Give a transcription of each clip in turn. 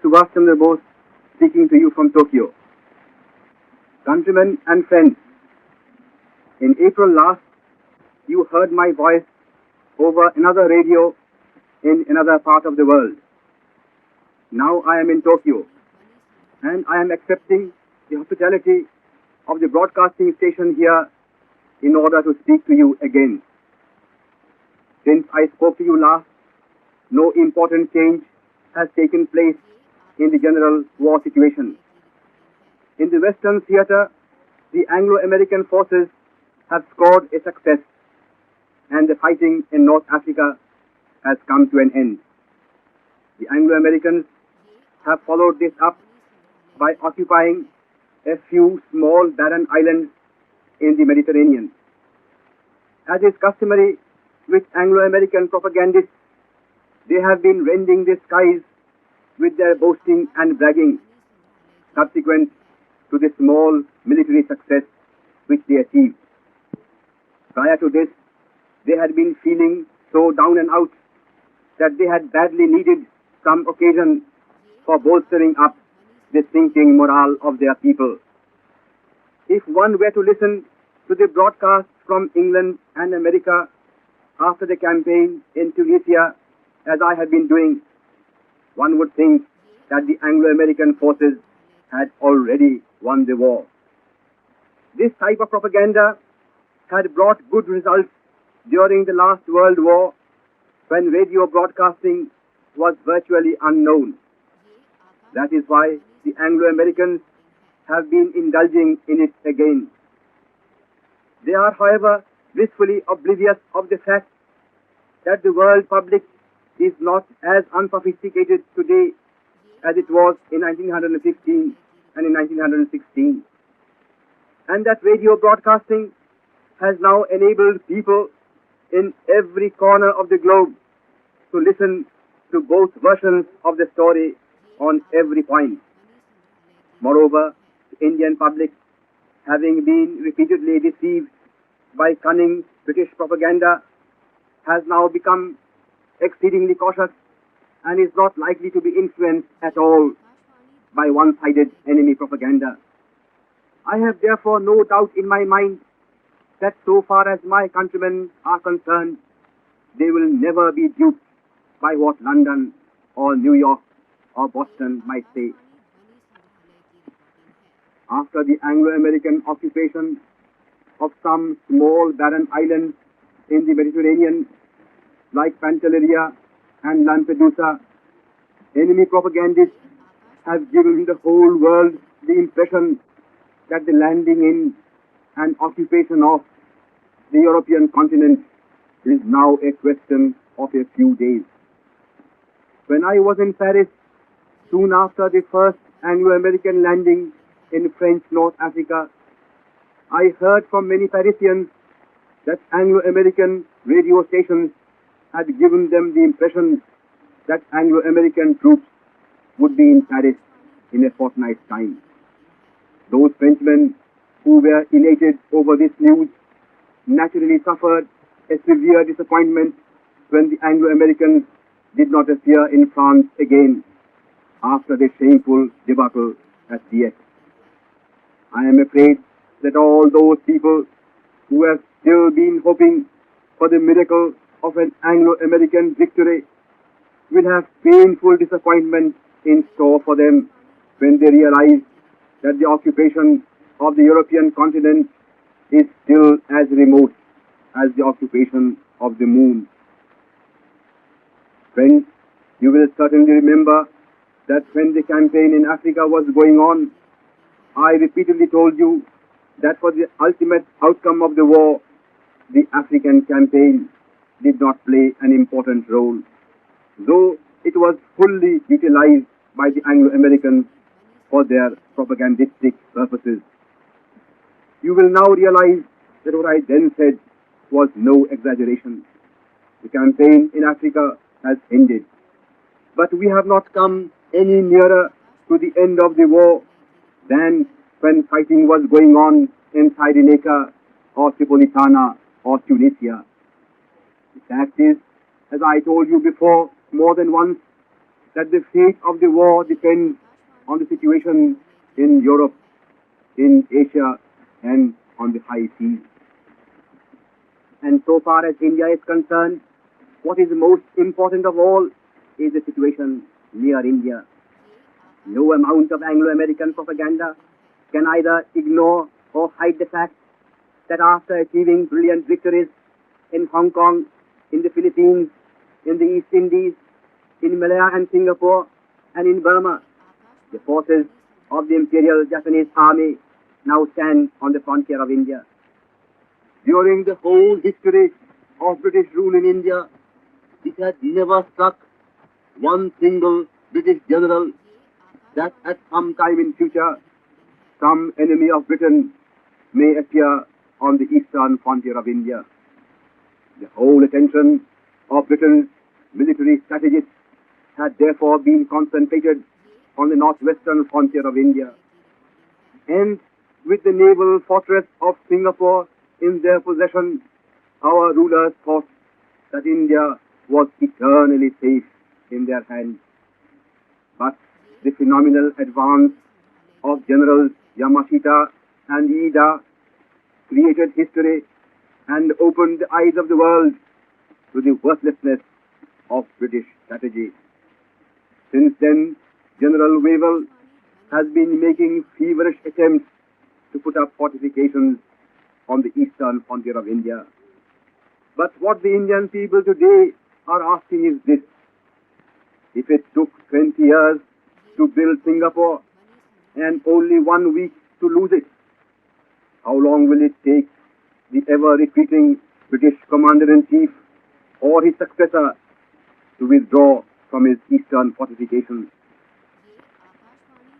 Subhas Chandra Bose speaking to you from Tokyo. Countrymen and friends, in April last, you heard my voice over another radio in another part of the world. Now I am in Tokyo, and I am accepting the hospitality of the broadcasting station here in order to speak to you again. Since I spoke to you last, no important change has taken place in the general war situation. In the Western theater, the Anglo-American forces have scored a success, and the fighting in North Africa has come to an end. The Anglo-Americans have followed this up by occupying a few small barren islands in the Mediterranean. As is customary with Anglo-American propagandists, they have been rending the skies with their boasting and bragging subsequent to the small military success which they achieved. Prior to this, they had been feeling so down and out that they had badly needed some occasion for bolstering up the sinking morale of their people. If one were to listen to the broadcasts from England and America after the campaign in Tunisia, as I have been doing, one would think that the Anglo-American forces had already won the war. This type of propaganda had brought good results during the last World War, when radio broadcasting was virtually unknown. That is why the Anglo-Americans have been indulging in it again. They are, however, blissfully oblivious of the fact that the world public is not as unsophisticated today as it was in 1915 and in 1916. And that radio broadcasting has now enabled people in every corner of the globe to listen to both versions of the story on every point. Moreover, the Indian public, having been repeatedly deceived by cunning British propaganda, has now become exceedingly cautious and is not likely to be influenced at all by one-sided enemy propaganda. I have therefore no doubt in my mind that so far as my countrymen are concerned, they will never be duped by what London or New York or Boston might say. After the Anglo-American occupation of some small barren islands in the Mediterranean, like Pantelleria and Lampedusa, enemy propagandists have given the whole world the impression that the landing in and occupation of the European continent is now a question of a few days. When I was in Paris, soon after the first Anglo-American landing in French North Africa, I heard from many Parisians that Anglo-American radio stations had given them the impression that Anglo-American troops would be in Paris in a fortnight's time. Those Frenchmen who were elated over this news naturally suffered a severe disappointment when the Anglo-Americans did not appear in France again after the shameful debacle at Dieppe. I am afraid that all those people who have still been hoping for the miracle of an Anglo-American victory will have painful disappointment in store for them when they realize that the occupation of the European continent is still as remote as the occupation of the moon. Friends, you will certainly remember that when the campaign in Africa was going on, I repeatedly told you that for the ultimate outcome of the war, the African campaign did not play an important role, though it was fully utilized by the Anglo-Americans for their propagandistic purposes. You will now realize that what I then said was no exaggeration. The campaign in Africa has ended, but we have not come any nearer to the end of the war than when fighting was going on in Cyrenaica or Tripolitana or Tunisia. The fact is, as I told you before more than once, that the fate of the war depends on the situation in Europe, in Asia, and on the high seas. And so far as India is concerned, what is most important of all is the situation near India. No amount of Anglo-American propaganda can either ignore or hide the fact that after achieving brilliant victories in Hong Kong, in the Philippines, in the East Indies, in Malaya and Singapore, and in Burma, the forces of the Imperial Japanese Army now stand on the frontier of India. During the whole history of British rule in India, it had never struck one single British general that at some time in future, some enemy of Britain may appear on the eastern frontier of India. The whole attention of Britain's military strategists had therefore been concentrated on the northwestern frontier of India. And with the naval fortress of Singapore in their possession, our rulers thought that India was eternally safe in their hands. But the phenomenal advance of Generals Yamashita and Iida created history and opened the eyes of the world to the worthlessness of British strategy. Since then, General Wavell has been making feverish attempts to put up fortifications on the eastern frontier of India. But what the Indian people today are asking is this: if it took 20 years to build Singapore and only 1 week to lose it, how long will it take the ever-retreating British Commander-in-Chief or his successor to withdraw from his eastern fortifications?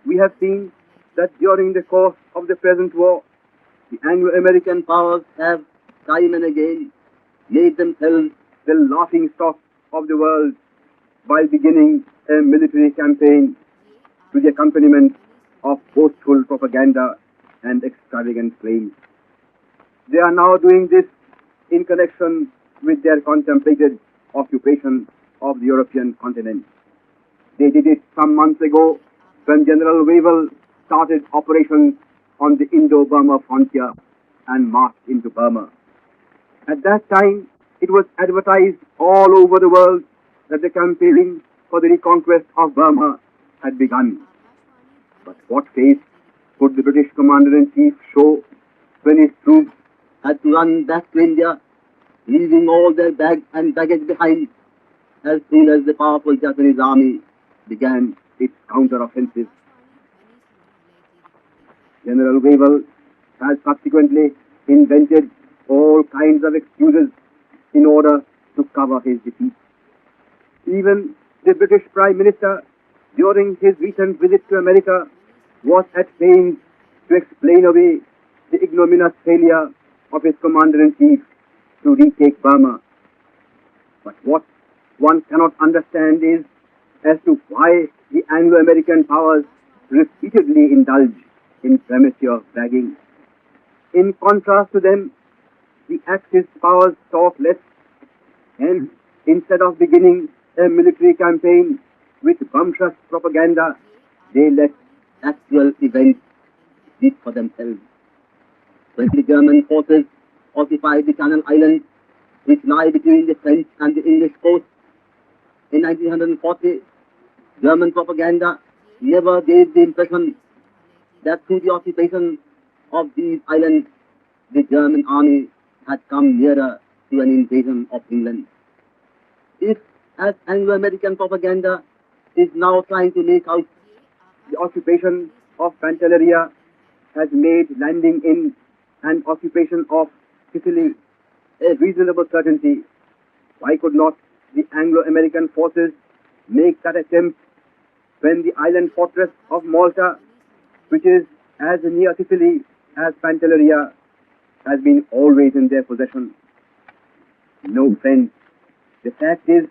We have seen that during the course of the present war, the Anglo-American powers have time and again made themselves the laughingstock of the world by beginning a military campaign to the accompaniment of boastful propaganda and extravagant claims. They are now doing this in connection with their contemplated occupation of the European continent. They did it some months ago when General Wavell started operations on the Indo-Burma frontier and marched into Burma. At that time, it was advertised all over the world that the campaign for the reconquest of Burma had begun. But what face could the British Commander-in-Chief show when his troops had to run back to India, leaving all their bags and baggage behind as soon as the powerful Japanese army began its counter-offensive? General Wavell has subsequently invented all kinds of excuses in order to cover his defeat. Even the British Prime Minister, during his recent visit to America, was at pains to explain away the ignominious failure of his Commander-in-Chief to retake Burma. But what one cannot understand is as to why the Anglo-American powers repeatedly indulge in premature bragging. In contrast to them, the Axis powers talk less, and instead of beginning a military campaign with bumptious propaganda, they let actual events speak for themselves. When the German forces occupied the Channel Islands, which lie between the French and the English coast, in 1940, German propaganda never gave the impression that through the occupation of these islands, the German army had come nearer to an invasion of England. If, as Anglo-American propaganda is now trying to make out, the occupation of Pantelleria has made landing in and occupation of Sicily a reasonable certainty, why could not the Anglo-American forces make that attempt when the island fortress of Malta, which is as near Sicily as Pantelleria, has been always in their possession? No, friends. The fact is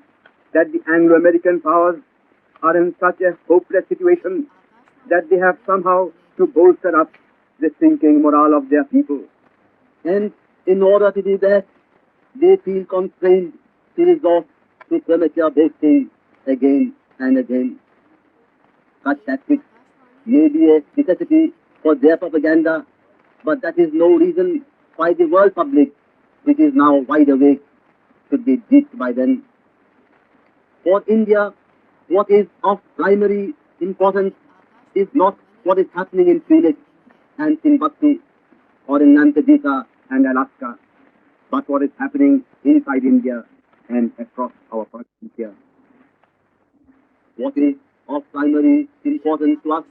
that the Anglo-American powers are in such a hopeless situation that they have somehow to bolster up the sinking morale of their people. And in order to do that, they feel constrained to resort to premature boasting again and again. Such tactics may be a necessity for their propaganda, but that is no reason why the world public, which is now wide awake, should be duped by them. For India, what is of primary importance is not what is happening in Phoenix and Timbuktu or in Netaji and Alaska, but what is happening inside India and across our province here. What is of primary importance to us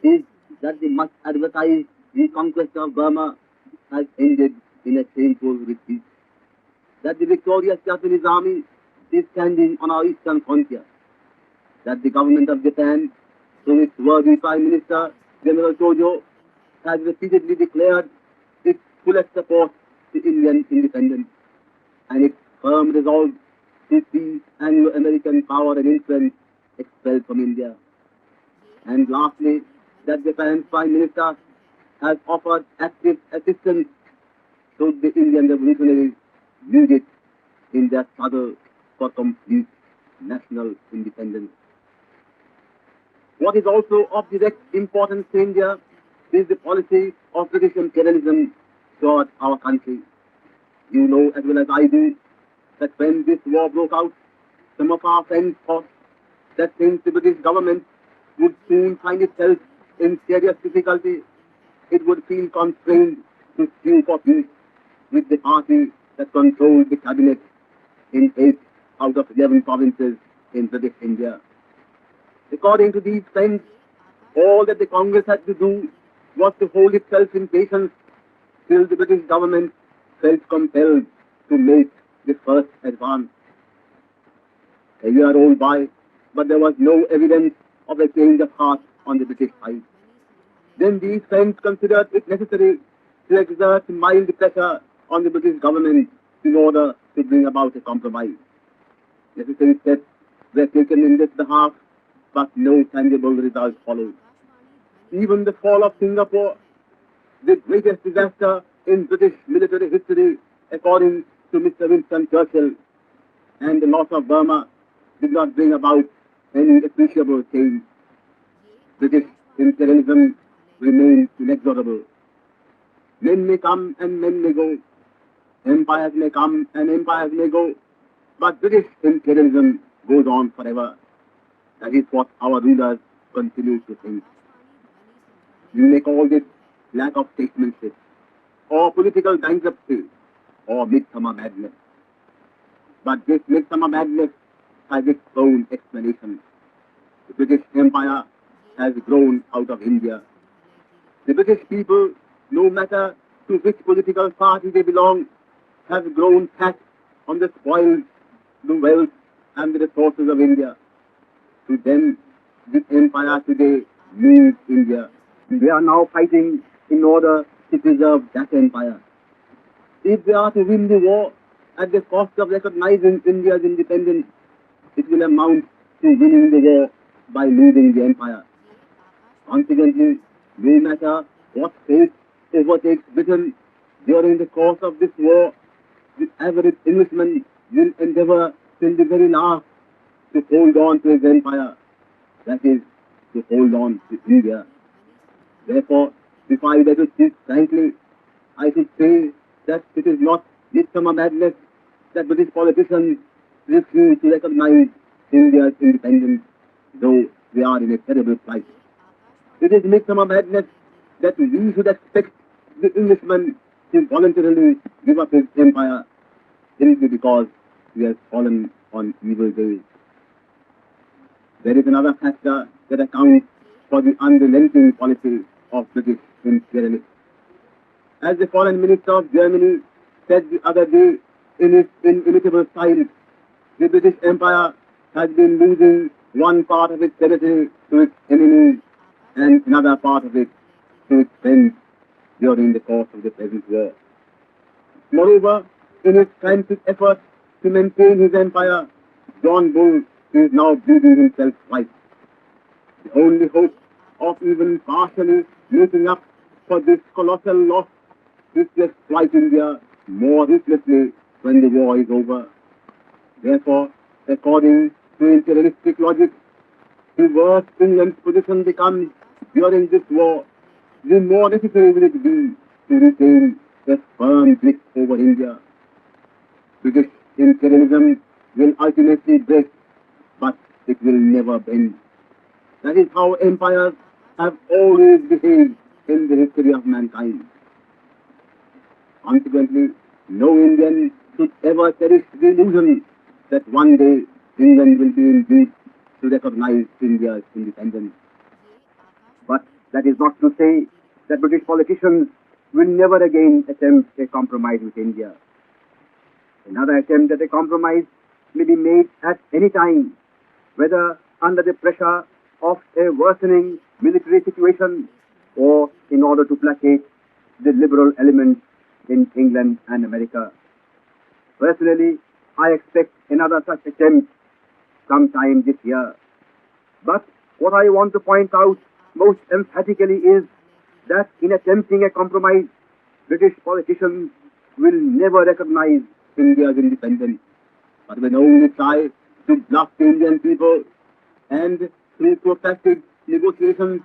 is that the much advertised reconquest of Burma has ended in a shameful retreat. That the victorious Japanese army is standing on our eastern frontier. That the government of Japan, through its worthy Prime Minister, General Tojo, has repeatedly declared its fullest support to Indian independence and its firm resolve to see Anglo-American power and influence expelled from India. And lastly, that Japan's Prime Minister has offered active assistance to the Indian revolutionaries need it in their struggle for complete national independence. What is also of direct importance to India is the policy of British imperialism toward our country. You know as well as I do that when this war broke out, some of our friends thought that since the British government would soon find itself in serious difficulty, it would feel constrained to sue for peace with the party that controlled the cabinet in 8 out of 11 provinces in British India. According to these friends, all that the Congress had to do was to hold itself in patience till the British government felt compelled to make the first advance. A year rolled by, but there was no evidence of a change of heart on the British side. Then these friends considered it necessary to exert mild pressure on the British government in order to bring about a compromise. Necessary steps were taken in this behalf, but no tangible results followed. Even the fall of Singapore, the greatest disaster in British military history, according to Mr. Winston Churchill, and the loss of Burma did not bring about any appreciable change. British imperialism remains inexorable. Men may come and men may go. Empires may come and empires may go. But British imperialism goes on forever. That is what our rulers continue to think. You may call this lack of statesmanship, or political bankruptcy, or midsummer madness. But this midsummer madness has its own explanation. The British Empire has grown out of India. The British people, no matter to which political party they belong, have grown fat on the spoils, the wealth, and the resources of India. To them, this empire today means India. They are now fighting in order to preserve that empire. If they are to win the war at the cost of recognizing India's independence, it will amount to winning the war by losing the empire. Consequently, no matter what fate overtakes Britain during the course of this war, the average Englishman will endeavor till the very last to hold on to his empire, that is, to hold on to India. Therefore, if I were to speak frankly, I should say that it is not midsummer madness that British politicians refuse to recognize India's independence, though they are in a terrible plight. It is midsummer madness that we should expect the Englishman to voluntarily give up his empire simply because he has fallen on evil days. There is another factor that accounts for the unrelenting policy of British imperialists. As the Foreign Minister of Germany said the other day in his inimitable style, the British Empire has been losing one part of its territory to its enemies and another part of it to its friends during the course of the present war. Moreover, in his frantic effort to maintain his empire, John Bull is now bleeding himself white. The only hope of even partially making up for this colossal loss is to exploit India more ruthlessly when the war is over. Therefore, according to imperialistic logic, the worse England's position becomes during this war, the more necessary will it be to retain a firm grip over India. British imperialism will ultimately break, but it will never bend. That is how empires have always behaved in the history of mankind. Consequently, no Indian should ever cherish the illusion that one day England will be induced to recognize India's independence. But that is not to say that British politicians will never again attempt a compromise with India. Another attempt at a compromise may be made at any time, whether under the pressure of a worsening military situation or in order to placate the liberal elements in England and America. Personally, I expect another such attempt sometime this year. But what I want to point out most emphatically is that in attempting a compromise, British politicians will never recognize India's independence, but will only try to bluff the Indian people, and through protracted negotiations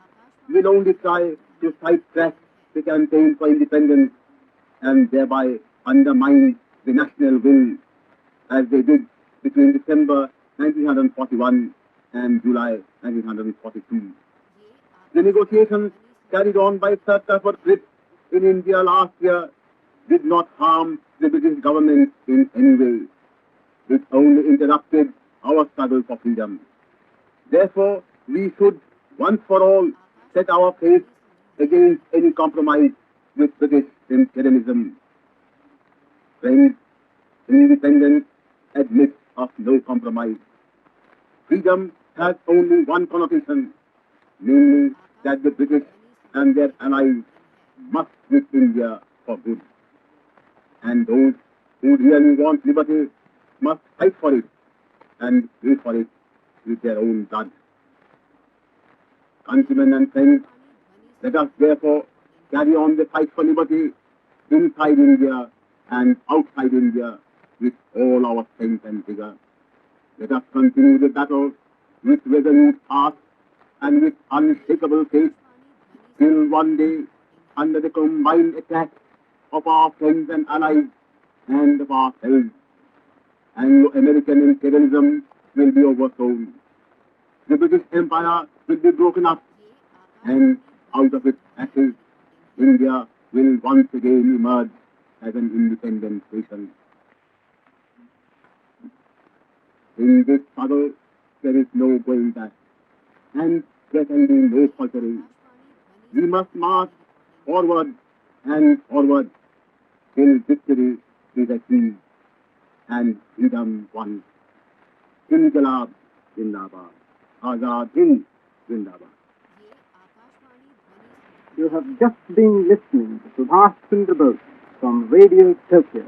will only try to sidetrack the campaign for independence and thereby undermine the national will, as they did between December 1941 and July 1942. The negotiations carried on by Sir Stafford Cripps in India last year did not harm the British government in any way. It only interrupted our struggle for freedom. Therefore, we should once for all set our face against any compromise with British imperialism. Friends, independence admits of no compromise. Freedom has only one connotation, namely that the British and their allies must with India for good. And those who really want liberty must fight for it and pay for it with their own blood. Countrymen and friends, let us therefore carry on the fight for liberty inside India and outside India with all our strength and vigor. Let us continue the battle with resolute heart and with unshakable faith till one day, under the combined attack of our friends and allies and of ourselves, Anglo-American imperialism will be overthrown. The British Empire will be broken up, and out of its ashes, India will once again emerge as an independent nation. In this struggle, there is no going back, and there can be no faltering. We must march forward and forward till victory is achieved and freedom won. Inqilab Zindabad. Azad Hind Zindabad. You have just been listening to Subhas Chandra Bose from Radio Tokyo.